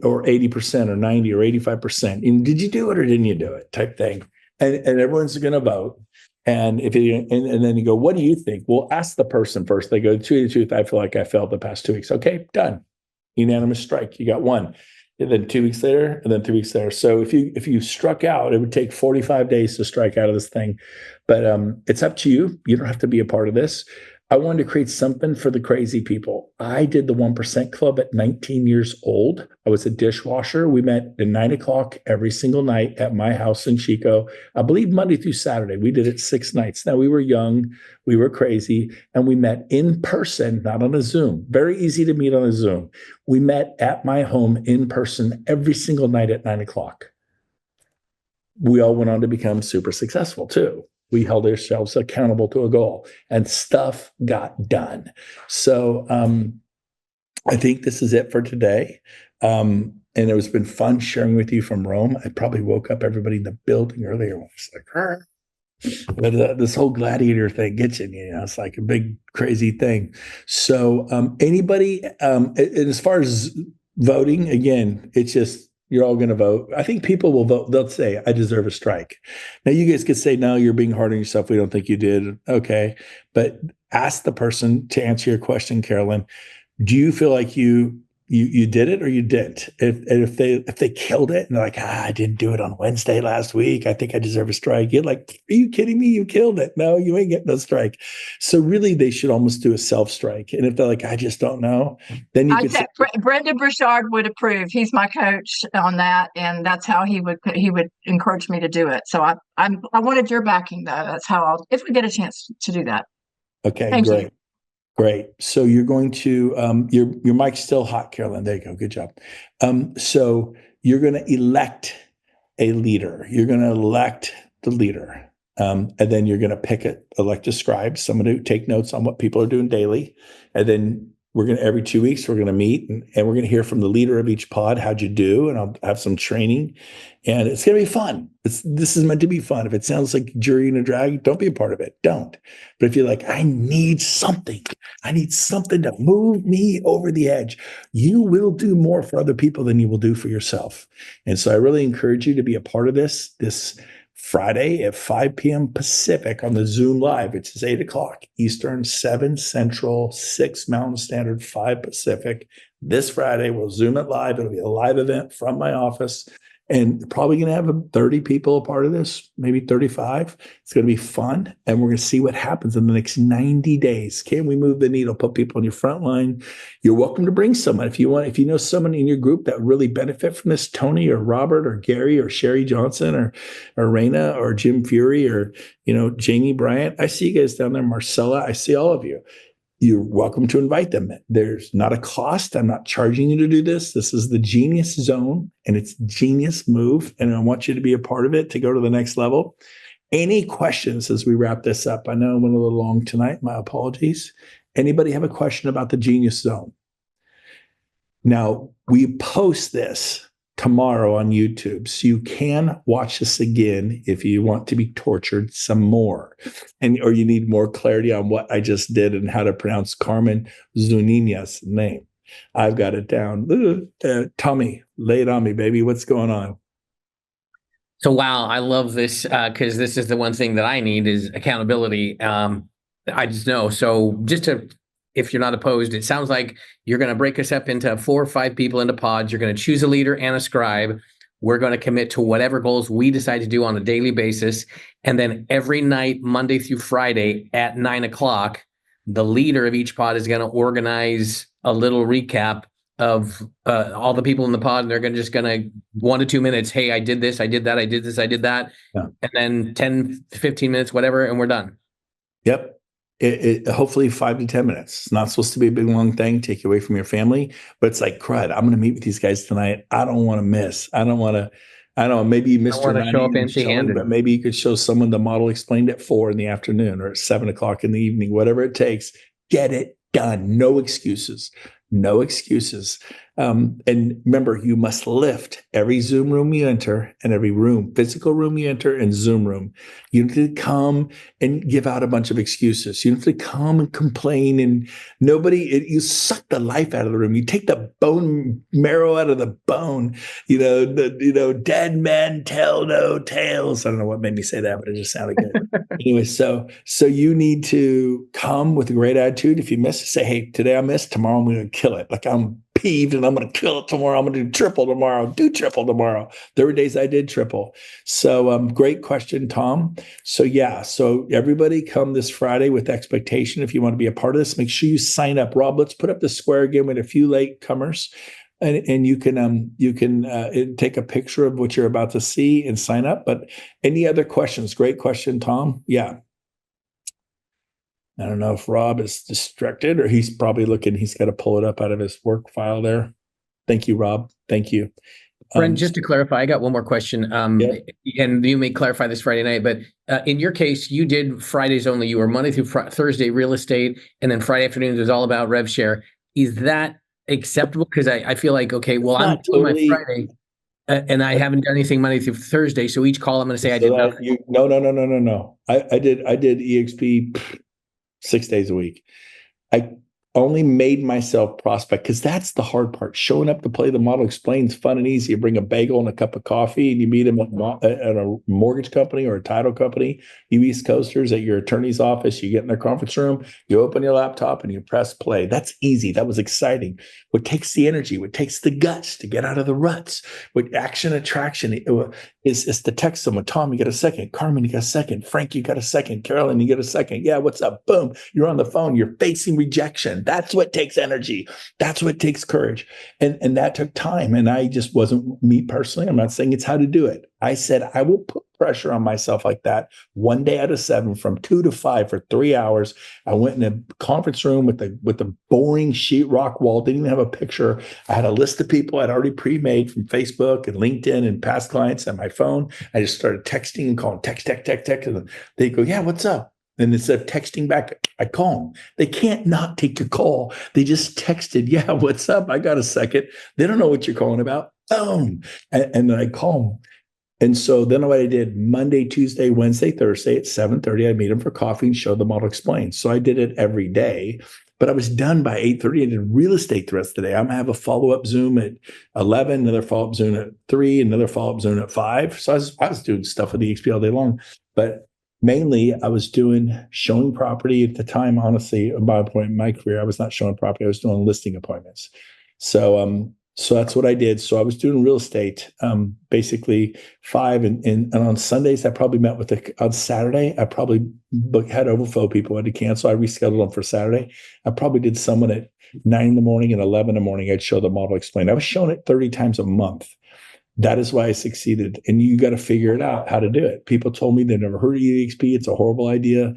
Speaker 1: Or 80% or 90 or 85%? And did you do it or didn't you do it? Type thing. And everyone's going to vote. And and then you go, what do you think? Well, ask the person first. They go, to the truth, I feel like I failed the past 2 weeks. Okay, done. Unanimous strike. You got 1. And then 2 weeks later, and then 3 weeks later. So if you struck out, it would take 45 days to strike out of this thing. But it's up to you. You don't have to be a part of this. I wanted to create something for the crazy people. I did the 1% Club at 19 years old. I was a dishwasher. We met at 9:00 every single night at my house in Chico. I believe Monday through Saturday. We did it 6 nights. Now, we were young, we were crazy, and we met in person, not on a Zoom. Very easy to meet on a Zoom. We met at my home in person every single night at 9:00. We all went on to become super successful too. We held ourselves accountable to a goal, and stuff got done. So I think this is it for today. And it has been fun sharing with you from Rome. I probably woke up everybody in the building earlier. It's like, but this whole gladiator thing gets you, it's like a big, crazy thing. So anybody, and as far as voting, again, it's just, you're all going to vote. I think people will vote. They'll say, I deserve a strike. Now, you guys could say, no, you're being hard on yourself. We don't think you did. Okay. But ask the person to answer your question, Carolyn. Do you feel like you did it or you didn't? If they killed it and they're like, I didn't do it on Wednesday last week, I think I deserve a strike. You're like, are you kidding me? You killed it. No, you ain't getting no strike. So really, they should almost do a self-strike. And if they're like, I just don't know, then you could say,
Speaker 5: Brendan Burchard would approve. He's my coach on that, and that's how he would encourage me to do it. So I wanted your backing, though. That's how if we get a chance to do that.
Speaker 1: Okay,
Speaker 5: Thank
Speaker 1: great.
Speaker 5: you.
Speaker 1: Great. So you're going to, your mic's still hot, Carolyn. There you go. Good job. So you're going to elect a leader. You're going to elect the leader. And then you're going to elect a scribe, someone to take notes on what people are doing daily. And then every 2 weeks, we're going to meet and we're going to hear from the leader of each pod. How'd you do? And I'll have some training and it's going to be fun. This is meant to be fun. If it sounds like jury and a drag, don't be a part of it. Don't. But if you're like, I need something to move me over the edge, you will do more for other people than you will do for yourself. And so I really encourage you to be a part of this Friday at 5 p.m. Pacific on the Zoom Live, which is 8 o'clock Eastern, 7 Central, 6 Mountain Standard, 5 Pacific. This Friday, we'll Zoom it live. It'll be a live event from my office. And probably going to have 30 people a part of this, maybe 35. It's going to be fun. And we're going to see what happens in the next 90 days. Can we move the needle, put people on your front line? You're welcome to bring someone. If you know someone in your group that would really benefit from this, Tony or Robert or Gary or Sherry Johnson or Raina or Jim Fury or, Jamie Bryant. I see you guys down there, Marcella. I see all of you. You're welcome to invite them. There's not a cost. I'm not charging you to do this. This is the Genius Zone and it's Genius Move. And I want you to be a part of it to go to the next level. Any questions as we wrap this up? I know I went a little long tonight. My apologies. Anybody have a question about the Genius Zone? Now, we post this tomorrow on YouTube. So you can watch this again if you want to be tortured some more or you need more clarity on what I just did and how to pronounce Carmen Zunina's name. I've got it down. Tommy, lay it on me, baby. What's going on?
Speaker 6: So, wow, I love this because this is the one thing that I need is accountability. I just know. So if you're not opposed, it sounds like you're going to break us up into 4 or 5 people into pods. You're going to choose a leader and a scribe. We're going to commit to whatever goals we decide to do on a daily basis. And then every night, Monday through Friday at 9 o'clock, the leader of each pod is going to organize a little recap of all the people in the pod. And they're just going to 1 to 2 minutes. Hey, I did this, I did that, I did this, I did that. Yeah. And then 10, 15 minutes, whatever, and we're done.
Speaker 1: Yep. It hopefully 5 to 10 minutes. It's not supposed to be a big long thing, take you away from your family, but it's like, crud, I'm going to meet with these guys tonight. I don't want to miss. I don't know, maybe Mr.
Speaker 6: Show up empty-handed,
Speaker 1: but maybe you could show someone the model explained at 4 in the afternoon or at 7 o'clock in the evening, whatever it takes. Get it done. No excuses. No excuses. And remember, you must lift every Zoom room you enter and every physical room you enter and Zoom room. You don't have to come and give out a bunch of excuses. You don't have to come and complain and you suck the life out of the room. You take the bone marrow out of the bone, dead men tell no tales. I don't know what made me say that, but it just sounded good. Anyway, so you need to come with a great attitude. If you miss, say, hey, today I missed, tomorrow I'm going to kill it. Like I'm peeved and I'm going to kill it tomorrow. I'm going to do triple tomorrow. There were days I did triple. So great question, Tom. So everybody come this Friday with expectation. If you want to be a part of this, make sure you sign up. Rob, let's put up the square again with a few late comers. And you can take a picture of what you're about to see and sign up. But any other questions? Great question, Tom. Yeah. I don't know if Rob is distracted or he's probably looking. He's got to pull it up out of his work file there. Thank you, Rob. Thank you.
Speaker 6: Brent, just to clarify, I got one more question. And you may clarify this Friday night, but in your case, you did Fridays only. You were Monday through Thursday real estate, and then Friday afternoons was all about rev share. Is that acceptable? Because I feel like, okay, well, I'm doing my Friday and I haven't done anything Monday through Thursday. So each call I'm going to say I did nothing.
Speaker 1: No. I did EXP 6 days a week. I only made myself prospect because that's the hard part. Showing up to play the model explains fun and easy. You bring a bagel and a cup of coffee and you meet them at a mortgage company or a title company. You East Coasters at your attorney's office. You get in their conference room, you open your laptop and you press play. That's easy. That was exciting. What takes the energy, what takes the guts to get out of the ruts, what action attraction is to text someone. Tom, you got a second. Carmen, you got a second. Frank, you got a second. Carolyn, you get a second. Yeah, what's up? Boom. You're on the phone. You're facing rejection. That's what takes energy. That's what takes courage. And that took time. And I just wasn't me personally. I'm not saying it's how to do it. I said, I will put pressure on myself like that 1 day out of 7 from 2 to 5 for 3 hours. I went in a conference room with the boring sheetrock wall. Didn't even have a picture. I had a list of people I'd already pre-made from Facebook and LinkedIn and past clients on my phone. I just started texting and calling text. And they go, yeah, what's up? And instead of texting back, I call them. They can't not take your call. They just texted, yeah, what's up? I got a second. They don't know what you're calling about. Boom. And then I call them. And so then what I did Monday, Tuesday, Wednesday, Thursday at 7:30, I meet them for coffee and show them how to explain. So I did it every day, but I was done by 8:30. I did real estate the rest of the day. I'm gonna have a follow-up Zoom at 11, another follow-up Zoom at 3, another follow-up Zoom at 5. So I was doing stuff with the EXP all day long, but mainly I was showing property at the time. Honestly, at my point in my career, I was not showing property. I was doing listing appointments. So that's what I did. So I was doing real estate, basically 5, and on Sundays I probably met on Saturday I probably had overflow people I had to cancel. I rescheduled them for Saturday. I probably did someone at 9 in the morning and 11 in the morning. I'd show the model explain. I was showing it 30 times a month. That is why I succeeded. And you got to figure it out how to do it. People told me they never heard of EXP. It's a horrible idea.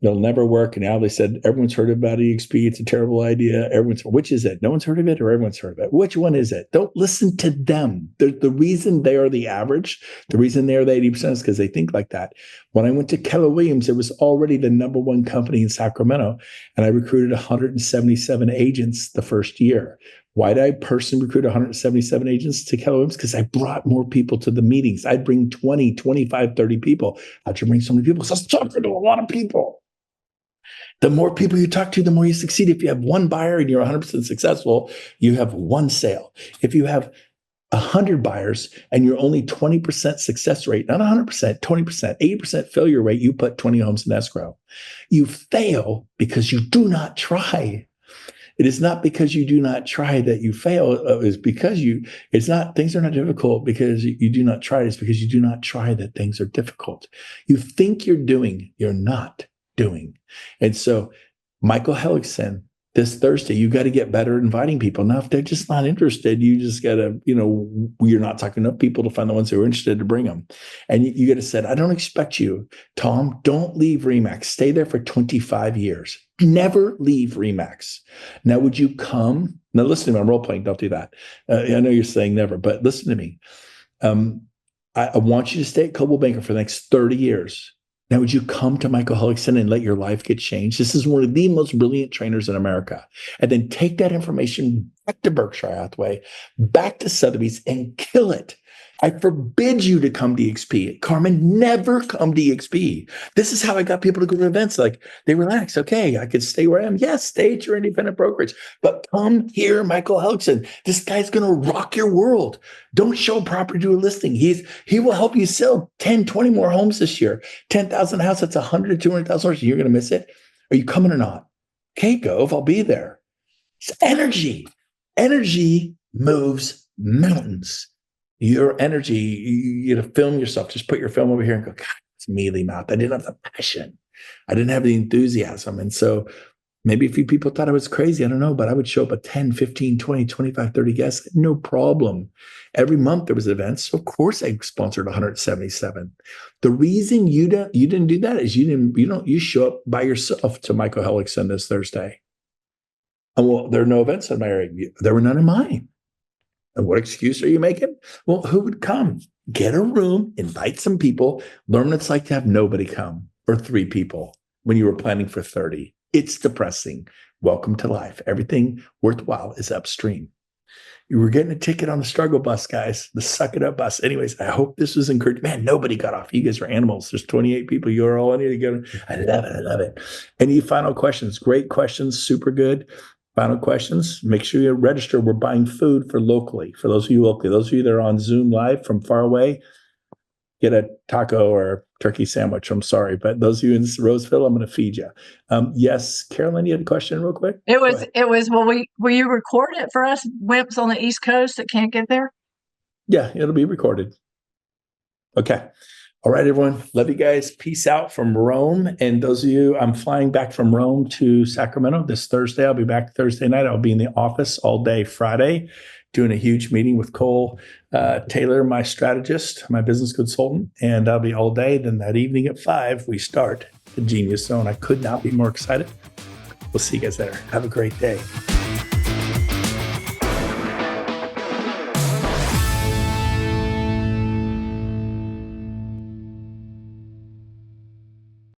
Speaker 1: It'll never work. And now they said, everyone's heard about EXP. It's a terrible idea. Which is it? No one's heard of it or everyone's heard of it? Which one is it? Don't listen to them. The reason they are the average, the reason they are the 80% is because they think like that. When I went to Keller Williams, it was already the #1 company in Sacramento. And I recruited 177 agents the first year. Why did I personally recruit 177 agents to Keller Williams? Because I brought more people to the meetings. I'd bring 20, 25, 30 people. How'd you bring so many people? So I was talking to a lot of people. The more people you talk to, the more you succeed. If you have one buyer and you're 100% successful, you have one sale. If you have 100 buyers and you're only 20% success rate, not 100%, 20%, 80% failure rate, you put 20 homes in escrow. You fail because you do not try. It is not because you do not try that you fail. It's because things are not difficult because you do not try. It's because you do not try that things are difficult. You think you're doing, you're not doing. And so Michael Hellickson, this Thursday, you got to get better at inviting people. Now, if they're just not interested, you just got to, you're not talking enough people to find the ones who are interested to bring them. And you got to say, I don't expect you, Tom, don't leave RE/MAX. Stay there for 25 years. Never leave RE/MAX. Now, would you come? Now, listen to me. I'm role playing. Don't do that. I know you're saying never, but listen to me. I want you to stay at Coldwell Banker for the next 30 years. Now, would you come to Michael Hellickson and let your life get changed? This is one of the most brilliant trainers in America. And then take that information back to Berkshire Hathaway, back to Sotheby's, and kill it. I forbid you to come to EXP. Carmen, never come to EXP. This is how I got people to go to events. Like, they relax. Okay, I could stay where I am. Yes, stay at your independent brokerage. But come here, Michael Hellickson. This guy's going to rock your world. Don't show property to a listing. He will help you sell 10, 20 more homes this year. 10,000 house, that's $100,000 to $200,000. You're going to miss it. Are you coming or not? Okay, Gove, I'll be there. It's energy. Energy moves mountains. Your energy, you got to film yourself. Just put your film over here and go, God, it's mealy mouth. I didn't have the passion. I didn't have the enthusiasm. And so maybe a few people thought I was crazy. I don't know, but I would show up at 10, 15, 20, 25, 30 guests. No problem. Every month there was events. So of course I sponsored 177. The reason you didn't do that is you show up by yourself to Michael Hellickson this Thursday. And well, there are no events in my area. There were none in mine. And what excuse are you making? Well, who would come? Get a room, invite some people, learn what it's like to have nobody come or 3 people when you were planning for 30. It's depressing. Welcome to life. Everything worthwhile is upstream. You were getting a ticket on the struggle bus, guys, the suck it up bus. Anyways, I hope this was encouraging. Man, nobody got off. You guys are animals. There's 28 people. You're all in here together. I love it. I love it. Any final questions? Great questions. Super good. Final questions. Make sure you register. We're buying food for locally. For those of you locally, those of you that are on Zoom live from far away, get a taco or turkey sandwich. I'm sorry, but those of you in Roseville, I'm going to feed you. Yes, Carolyn, you had a question real quick?
Speaker 5: It was, will you record it for us wimps on the East Coast that can't get there?
Speaker 1: Yeah, it'll be recorded. Okay. All right, everyone. Love you guys. Peace out from Rome. And those of you, I'm flying back from Rome to Sacramento this Thursday. I'll be back Thursday night. I'll be in the office all day Friday, doing a huge meeting with Cole Taylor, my strategist, my business consultant. And I'll be all day. Then that evening at 5, we start the Genius Zone. I could not be more excited. We'll see you guys there. Have a great day.